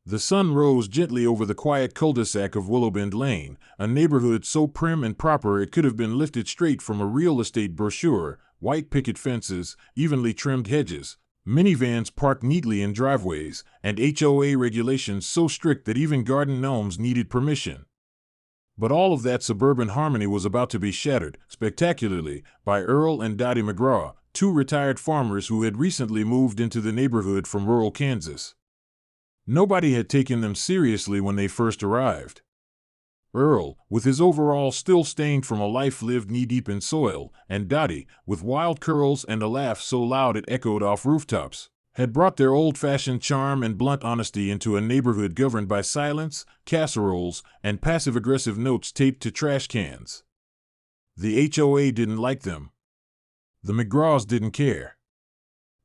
The sun rose gently over the quiet cul-de-sac of Willowbend Lane, a neighborhood so prim and proper it could have been lifted straight from a real estate brochure: white picket fences, evenly trimmed hedges, minivans parked neatly in driveways, and HOA regulations so strict that even garden gnomes needed permission. But all of that suburban harmony was about to be shattered, spectacularly, by Earl and Dottie McGraw, two retired farmers who had recently moved into the neighborhood from rural Kansas. Nobody had taken them seriously when they first arrived. Earl, with his overalls still stained from a life lived knee-deep in soil, and Dottie, with wild curls and a laugh so loud it echoed off rooftops, had brought their old-fashioned charm and blunt honesty into a neighborhood governed by silence, casseroles, and passive-aggressive notes taped to trash cans. The HOA didn't like them. The McGraws didn't care.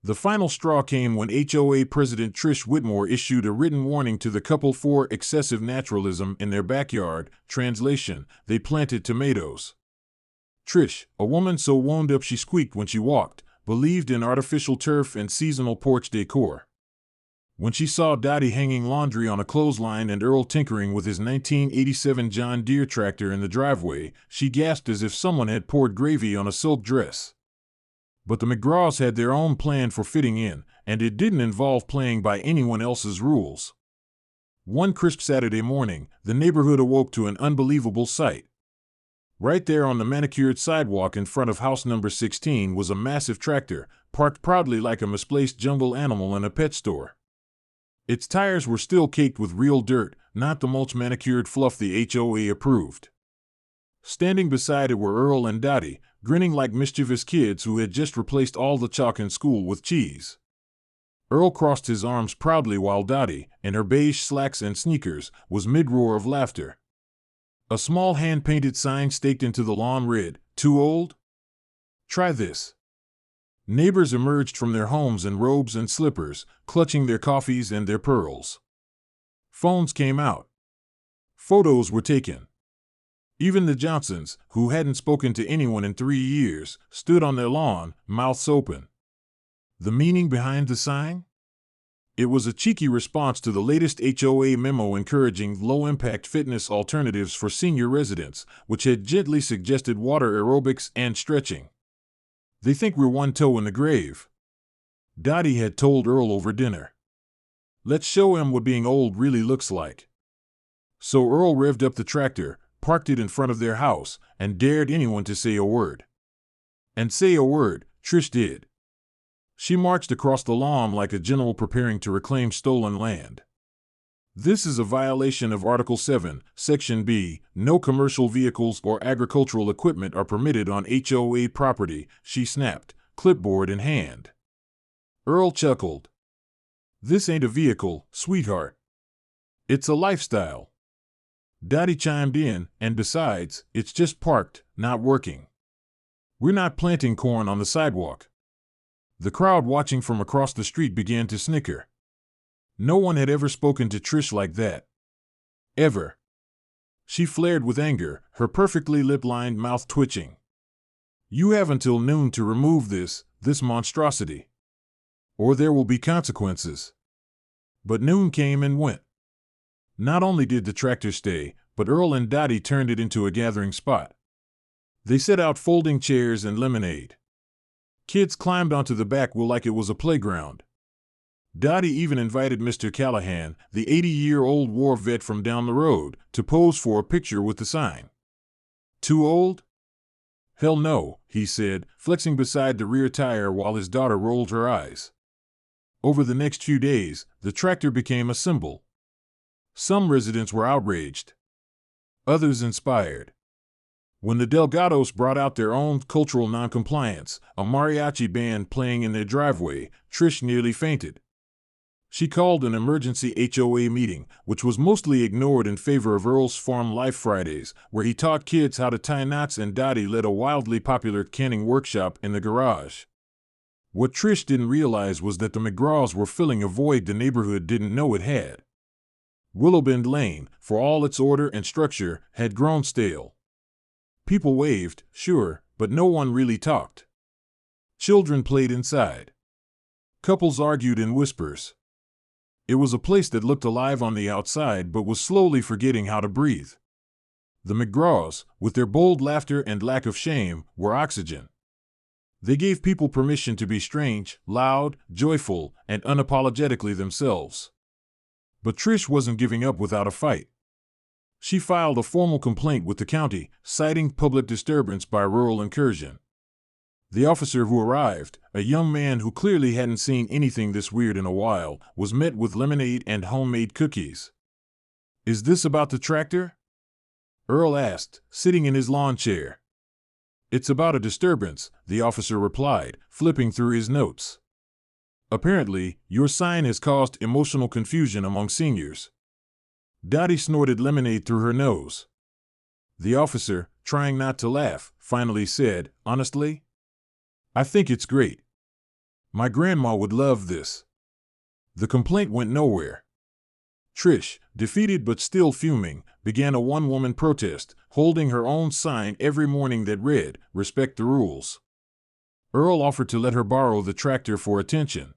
The final straw came when HOA President Trish Whitmore issued a written warning to the couple for excessive naturalism in their backyard. Translation: they planted tomatoes. Trish, a woman so wound up she squeaked when she walked, believed in artificial turf and seasonal porch decor. When she saw Dottie hanging laundry on a clothesline and Earl tinkering with his 1987 John Deere tractor in the driveway, she gasped as if someone had poured gravy on a silk dress. But the McGraws had their own plan for fitting in, and it didn't involve playing by anyone else's rules. One crisp Saturday morning, the neighborhood awoke to an unbelievable sight. Right there on the manicured sidewalk in front of house number 16 was a massive tractor, parked proudly like a misplaced jungle animal in a pet store. Its tires were still caked with real dirt, not the mulch manicured fluff the HOA approved. Standing beside it were Earl and Dottie, grinning like mischievous kids who had just replaced all the chalk in school with cheese. Earl crossed his arms proudly while Dottie, in her beige slacks and sneakers, was mid-roar of laughter. A small hand-painted sign staked into the lawn read, "Too old? Try this." Neighbors emerged from their homes in robes and slippers, clutching their coffees and their pearls. Phones came out. Photos were taken. Even the Johnsons, who hadn't spoken to anyone in 3 years, stood on their lawn, mouths open. The meaning behind the sign? It was a cheeky response to the latest HOA memo encouraging low-impact fitness alternatives for senior residents, which had gently suggested water aerobics and stretching. "They think we're one toe in the grave," Dottie had told Earl over dinner. "Let's show 'em what being old really looks like." So Earl revved up the tractor, parked it in front of their house, and dared anyone to say a word. And say a word, Trish did. She marched across the lawn like a general preparing to reclaim stolen land. "This is a violation of Article 7, Section B. No commercial vehicles or agricultural equipment are permitted on HOA property," she snapped, clipboard in hand. Earl chuckled. "This ain't a vehicle, sweetheart. It's a lifestyle." Dottie chimed in, "And besides, it's just parked, not working. We're not planting corn on the sidewalk." The crowd watching from across the street began to snicker. No one had ever spoken to Trish like that. Ever. She flared with anger, her perfectly lip-lined mouth twitching. "You have until noon to remove this monstrosity. Or there will be consequences." But noon came and went. Not only did the tractor stay, but Earl and Dottie turned it into a gathering spot. They set out folding chairs and lemonade. Kids climbed onto the back wheel like it was a playground. Dottie even invited Mr. Callahan, the 80-year-old war vet from down the road, to pose for a picture with the sign. "Too old? Hell no," he said, flexing beside the rear tire while his daughter rolled her eyes. Over the next few days, the tractor became a symbol. Some residents were outraged. Others inspired. When the Delgados brought out their own cultural noncompliance, a mariachi band playing in their driveway, Trish nearly fainted. She called an emergency HOA meeting, which was mostly ignored in favor of Earl's Farm Life Fridays, where he taught kids how to tie knots, and Dottie led a wildly popular canning workshop in the garage. What Trish didn't realize was that the McGraws were filling a void the neighborhood didn't know it had. Willowbend Lane, for all its order and structure, had grown stale. People waved, sure, but no one really talked. Children played inside. Couples argued in whispers. It was a place that looked alive on the outside but was slowly forgetting how to breathe. The McGraws, with their bold laughter and lack of shame, were oxygen. They gave people permission to be strange, loud, joyful, and unapologetically themselves. But Trish wasn't giving up without a fight. She filed a formal complaint with the county, citing public disturbance by rural incursion. The officer who arrived, a young man who clearly hadn't seen anything this weird in a while, was met with lemonade and homemade cookies. "Is this about the tractor?" Earl asked, sitting in his lawn chair. "It's about a disturbance," the officer replied, flipping through his notes. "Apparently, your sign has caused emotional confusion among seniors." Dottie snorted lemonade through her nose. The officer, trying not to laugh, finally said, "Honestly, I think it's great. My grandma would love this." The complaint went nowhere. Trish, defeated but still fuming, began a one-woman protest, holding her own sign every morning that read, "Respect the rules." Earl offered to let her borrow the tractor for attention.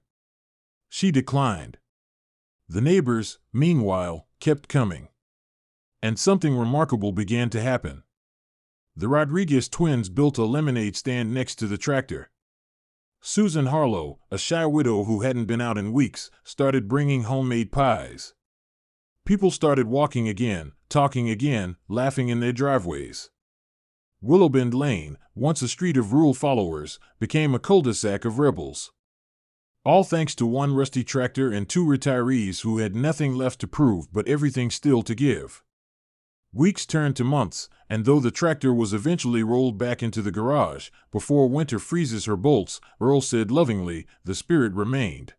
She declined. The neighbors, meanwhile, kept coming. And something remarkable began to happen. The Rodriguez twins built a lemonade stand next to the tractor. Susan Harlow, a shy widow who hadn't been out in weeks, started bringing homemade pies. People started walking again, talking again, laughing in their driveways. Willowbend Lane, once a street of rule followers, became a cul-de-sac of rebels. All thanks to one rusty tractor and two retirees who had nothing left to prove but everything still to give. Weeks turned to months, and though the tractor was eventually rolled back into the garage, before winter freezes her bolts, Earl said lovingly, the spirit remained.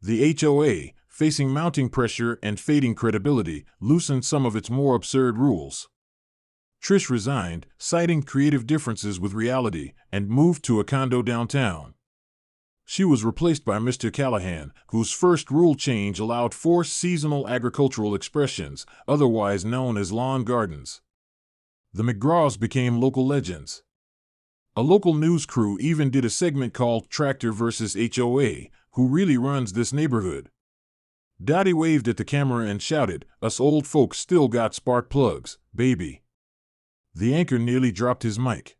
The HOA, facing mounting pressure and fading credibility, loosened some of its more absurd rules. Trish resigned, citing creative differences with reality, and moved to a condo downtown. She was replaced by Mr. Callahan, whose first rule change allowed 4 seasonal agricultural expressions, otherwise known as lawn gardens. The McGraws became local legends. A local news crew even did a segment called Tractor vs. HOA, Who Really Runs This Neighborhood? Dottie waved at the camera and shouted, "Us old folks still got spark plugs, baby." The anchor nearly dropped his mic.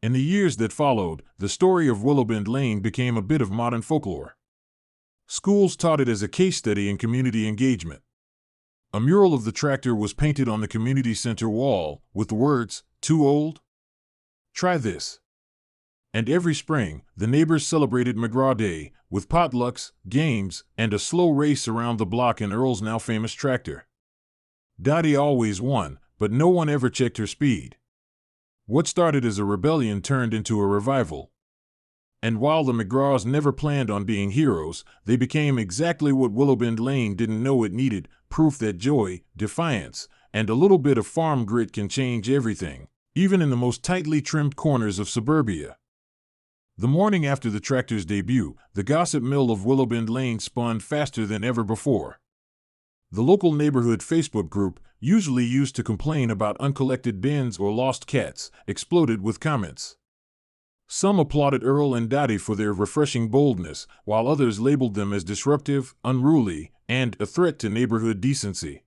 In the years that followed, the story of Willowbend Lane became a bit of modern folklore. Schools taught it as a case study in community engagement. A mural of the tractor was painted on the community center wall, with the words, "Too old? Try this." And every spring, the neighbors celebrated McGraw Day, with potlucks, games, and a slow race around the block in Earl's now famous tractor. Dottie always won, but no one ever checked her speed. What started as a rebellion turned into a revival. And while the McGraws never planned on being heroes, they became exactly what Willowbend Lane didn't know it needed, proof that joy, defiance, and a little bit of farm grit can change everything, even in the most tightly trimmed corners of suburbia. The morning after the tractor's debut, the gossip mill of Willowbend Lane spun faster than ever before. The local neighborhood Facebook group, usually used to complain about uncollected bins or lost cats, exploded with comments. Some applauded Earl and Dottie for their refreshing boldness, while others labeled them as disruptive, unruly, and a threat to neighborhood decency.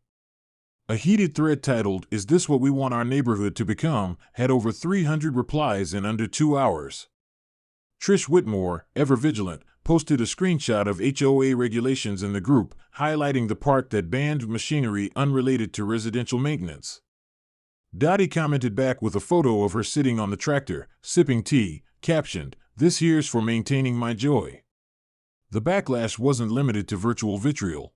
A heated thread titled, "Is This What We Want Our Neighborhood to Become?" had over 300 replies in under 2 hours. Trish Whitmore, ever vigilant, posted a screenshot of HOA regulations in the group, highlighting the part that banned machinery unrelated to residential maintenance. Dottie commented back with a photo of her sitting on the tractor, sipping tea, captioned, "This here's for maintaining my joy." The backlash wasn't limited to virtual vitriol.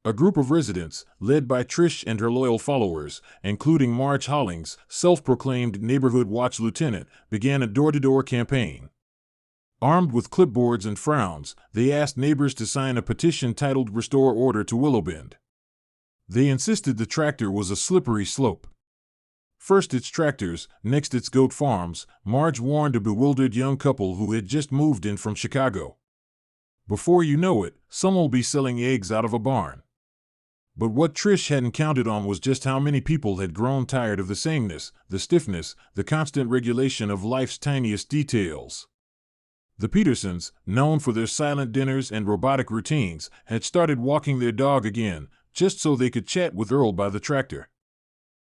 A group of residents, led by Trish and her loyal followers, including Marge Hollings, self-proclaimed neighborhood watch lieutenant, began a door-to-door campaign. Armed with clipboards and frowns, they asked neighbors to sign a petition titled "Restore Order to Willowbend." They insisted the tractor was a slippery slope. First its tractors, next its goat farms, Marge warned a bewildered young couple who had just moved in from Chicago. Before you know it, some'll be selling eggs out of a barn. But what Trish hadn't counted on was just how many people had grown tired of the sameness, the stiffness, the constant regulation of life's tiniest details. The Petersons, known for their silent dinners and robotic routines, had started walking their dog again, just so they could chat with Earl by the tractor.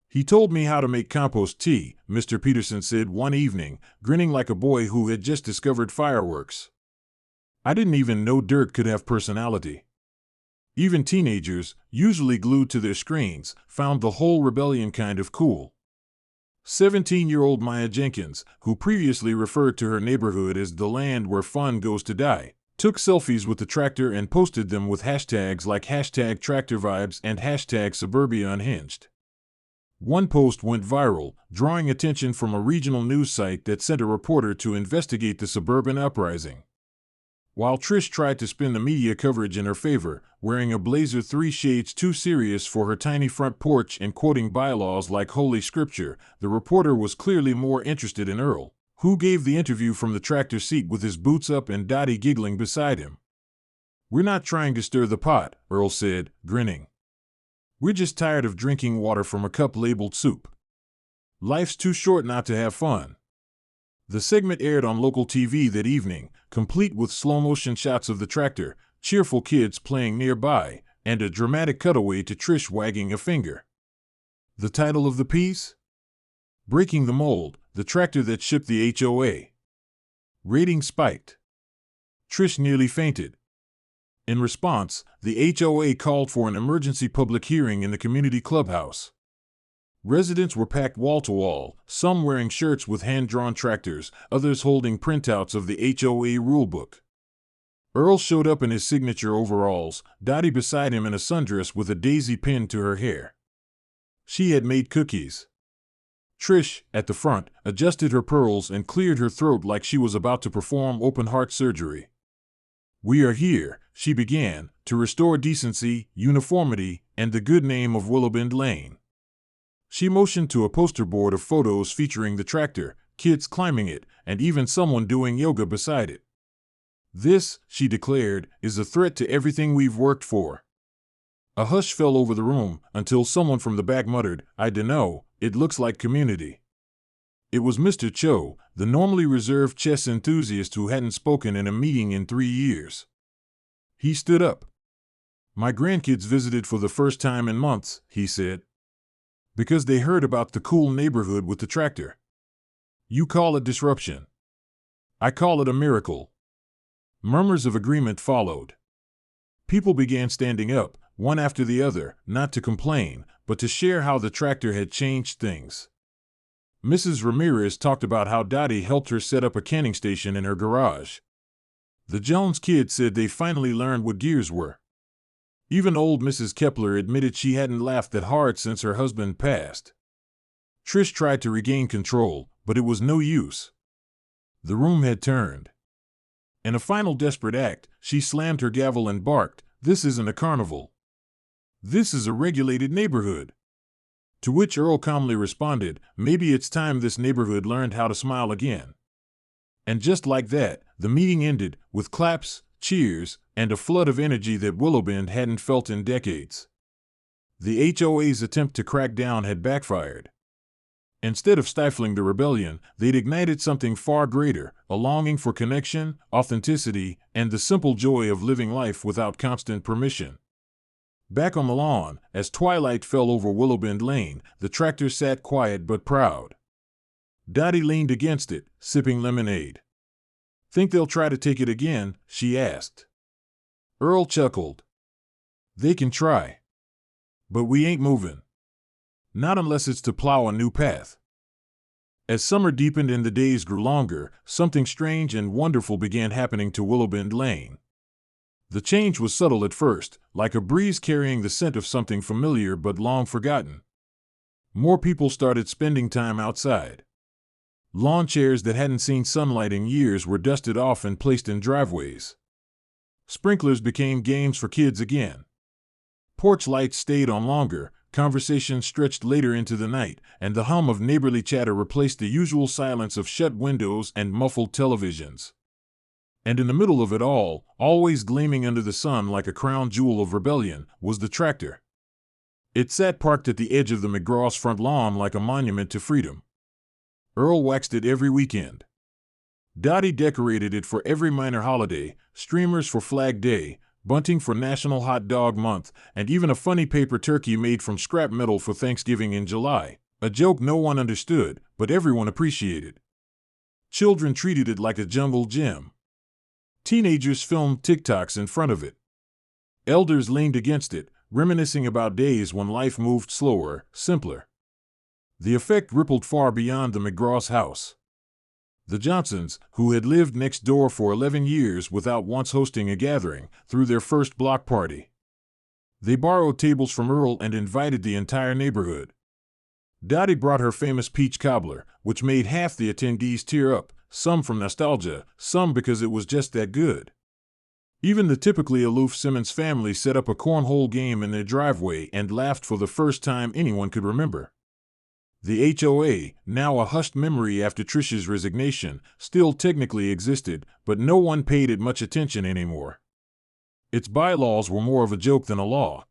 "He told me how to make compost tea," Mr. Peterson said one evening, grinning like a boy who had just discovered fireworks. "I didn't even know dirt could have personality." Even teenagers, usually glued to their screens, found the whole rebellion kind of cool. 17-year-old Maya Jenkins, who previously referred to her neighborhood as the land where fun goes to die, took selfies with the tractor and posted them with hashtags like #TractorVibes and #SuburbiaUnhinged. One post went viral, drawing attention from a regional news site that sent a reporter to investigate the suburban uprising. While Trish tried to spin the media coverage in her favor, wearing a blazer 3 shades too serious for her tiny front porch and quoting bylaws like Holy Scripture, the reporter was clearly more interested in Earl, who gave the interview from the tractor seat with his boots up and Dottie giggling beside him. "We're not trying to stir the pot," Earl said, grinning. "We're just tired of drinking water from a cup labeled soup. Life's too short not to have fun." The segment aired on local TV that evening, complete with slow-motion shots of the tractor, cheerful kids playing nearby, and a dramatic cutaway to Trish wagging a finger. The title of the piece? "Breaking the Mold, the Tractor That Shipped the HOA." Rating spiked. Trish nearly fainted. In response, the HOA called for an emergency public hearing in the community clubhouse. Residents were packed wall-to-wall, some wearing shirts with hand-drawn tractors, others holding printouts of the HOA rulebook. Earl showed up in his signature overalls, Dottie beside him in a sundress with a daisy pinned to her hair. She had made cookies. Trish, at the front, adjusted her pearls and cleared her throat like she was about to perform open-heart surgery. "We are here," she began, "to restore decency, uniformity, and the good name of Willowbend Lane." She motioned to a poster board of photos featuring the tractor, kids climbing it, and even someone doing yoga beside it. "This," she declared, "is a threat to everything we've worked for." A hush fell over the room until someone from the back muttered, "I dunno, it looks like community." It was Mr. Cho, the normally reserved chess enthusiast who hadn't spoken in a meeting in 3 years. He stood up. "My grandkids visited for the first time in months," he said. "Because they heard about the cool neighborhood with the tractor. You call it disruption. I call it a miracle." Murmurs of agreement followed. People began standing up, one after the other, not to complain, but to share how the tractor had changed things. Mrs. Ramirez talked about how Dottie helped her set up a canning station in her garage. The Jones kids said they finally learned what gears were. Even old Mrs. Kepler admitted she hadn't laughed that hard since her husband passed. Trish tried to regain control, but it was no use. The room had turned. In a final desperate act, she slammed her gavel and barked, "This isn't a carnival. This is a regulated neighborhood." To which Earl calmly responded, "Maybe it's time this neighborhood learned how to smile again." And just like that, the meeting ended, with claps, cheers, and a flood of energy that Willowbend hadn't felt in decades. The HOA's attempt to crack down had backfired. Instead of stifling the rebellion, they'd ignited something far greater, a longing for connection, authenticity, and the simple joy of living life without constant permission. Back on the lawn, as twilight fell over Willowbend Lane, the tractor sat quiet but proud. Dottie leaned against it, sipping lemonade. "Think they'll try to take it again?" she asked. Earl chuckled. "They can try. But we ain't moving. Not unless it's to plow a new path." As summer deepened and the days grew longer, something strange and wonderful began happening to Willowbend Lane. The change was subtle at first, like a breeze carrying the scent of something familiar but long forgotten. More people started spending time outside. Lawn chairs that hadn't seen sunlight in years were dusted off and placed in driveways. Sprinklers became games for kids again. Porch lights stayed on longer, conversations stretched later into the night, and the hum of neighborly chatter replaced the usual silence of shut windows and muffled televisions. And in the middle of it all, always gleaming under the sun like a crown jewel of rebellion, was the tractor. It sat parked at the edge of the McGraw's front lawn like a monument to freedom. Earl waxed it every weekend. Dottie decorated it for every minor holiday, streamers for Flag Day, bunting for National Hot Dog Month, and even a funny paper turkey made from scrap metal for Thanksgiving in July. A joke no one understood, but everyone appreciated. Children treated it like a jungle gym. Teenagers filmed TikToks in front of it. Elders leaned against it, reminiscing about days when life moved slower, simpler. The effect rippled far beyond the McGraw's house. The Johnsons, who had lived next door for 11 years without once hosting a gathering, threw their first block party. They borrowed tables from Earl and invited the entire neighborhood. Dottie brought her famous peach cobbler, which made half the attendees tear up, some from nostalgia, some because it was just that good. Even the typically aloof Simmons family set up a cornhole game in their driveway and laughed for the first time anyone could remember. The HOA, now a hushed memory after Trish's resignation, still technically existed, but no one paid it much attention anymore. Its bylaws were more of a joke than a law.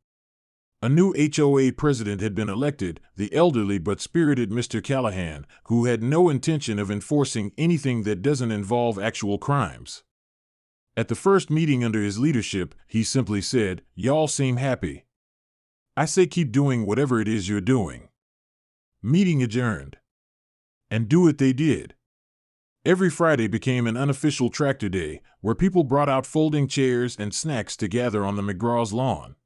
A new HOA president had been elected, the elderly but spirited Mr. Callahan, who had no intention of enforcing anything that doesn't involve actual crimes. At the first meeting under his leadership, he simply said, "Y'all seem happy. I say keep doing whatever it is you're doing." Meeting adjourned. And do it they did. Every Friday became an unofficial tractor day, where people brought out folding chairs and snacks to gather on the McGraw's lawn.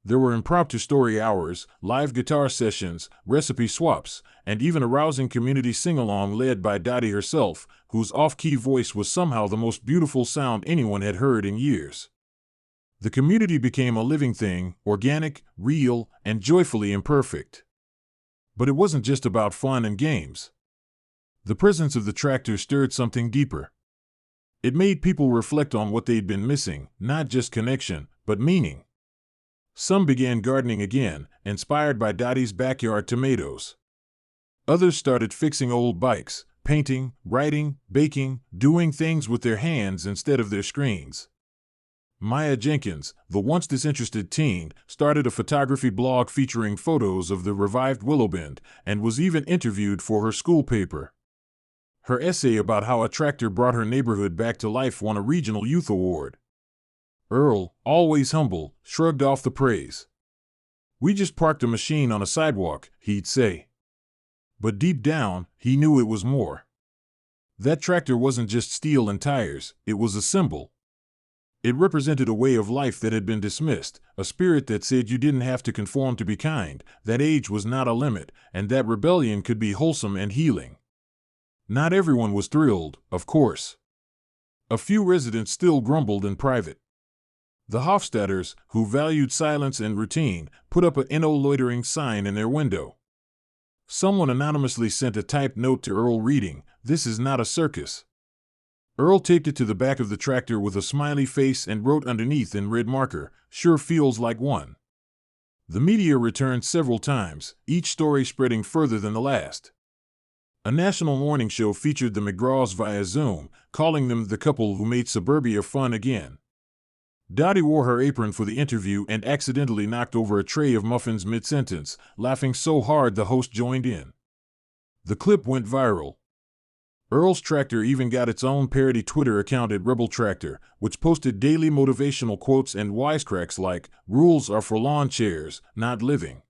There were impromptu story hours, live guitar sessions, recipe swaps, and even a rousing community sing-along led by Dottie herself, whose off-key voice was somehow the most beautiful sound anyone had heard in years. The community became a living thing, organic, real, and joyfully imperfect. But it wasn't just about fun and games. The presence of the tractor stirred something deeper. It made people reflect on what they'd been missing, not just connection, but meaning. Some began gardening again, inspired by Dottie's backyard tomatoes. Others started fixing old bikes, painting, writing, baking, doing things with their hands instead of their screens. Maya Jenkins, the once disinterested teen, started a photography blog featuring photos of the revived Willowbend and was even interviewed for her school paper. Her essay about how a tractor brought her neighborhood back to life won a regional youth award. Earl, always humble, shrugged off the praise. "We just parked a machine on a sidewalk," he'd say. But deep down, he knew it was more. That tractor wasn't just steel and tires, it was a symbol. It represented a way of life that had been dismissed, a spirit that said you didn't have to conform to be kind, that age was not a limit, and that rebellion could be wholesome and healing. Not everyone was thrilled, of course. A few residents still grumbled in private. The Hofstadters, who valued silence and routine, put up a "No loitering" sign in their window. Someone anonymously sent a typed note to Earl reading, "This is not a circus." Earl taped it to the back of the tractor with a smiley face and wrote underneath in red marker, "Sure feels like one." The media returned several times, each story spreading further than the last. A national morning show featured the McGraws via Zoom, calling them the couple who made suburbia fun again. Dottie wore her apron for the interview and accidentally knocked over a tray of muffins mid-sentence, laughing so hard the host joined in. The clip went viral. Earl's tractor even got its own parody Twitter account at Rebel Tractor, which posted daily motivational quotes and wisecracks like, "Rules are for lawn chairs, not living."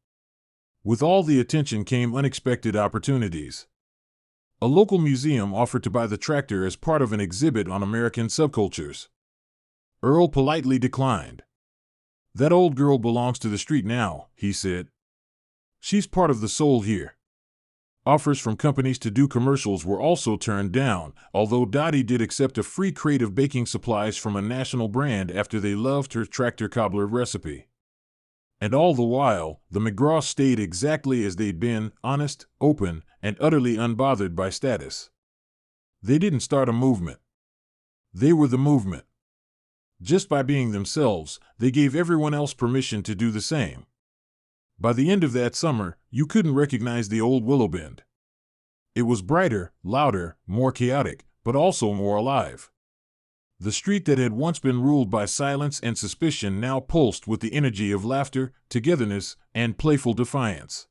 With all the attention came unexpected opportunities. A local museum offered to buy the tractor as part of an exhibit on American subcultures. Earl politely declined. "That old girl belongs to the street now," he said. "She's part of the soul here." Offers from companies to do commercials were also turned down, although Dottie did accept a free crate of baking supplies from a national brand after they loved her tractor cobbler recipe. And all the while, the McGraws stayed exactly as they'd been, honest, open, and utterly unbothered by status. They didn't start a movement. They were the movement. Just by being themselves, they gave everyone else permission to do the same. By the end of that summer, you couldn't recognize the old Willowbend. It was brighter, louder, more chaotic, but also more alive. The street that had once been ruled by silence and suspicion now pulsed with the energy of laughter, togetherness, and playful defiance.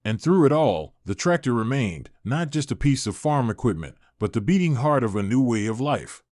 And through it all, the tractor remained, not just a piece of farm equipment, but the beating heart of a new way of life.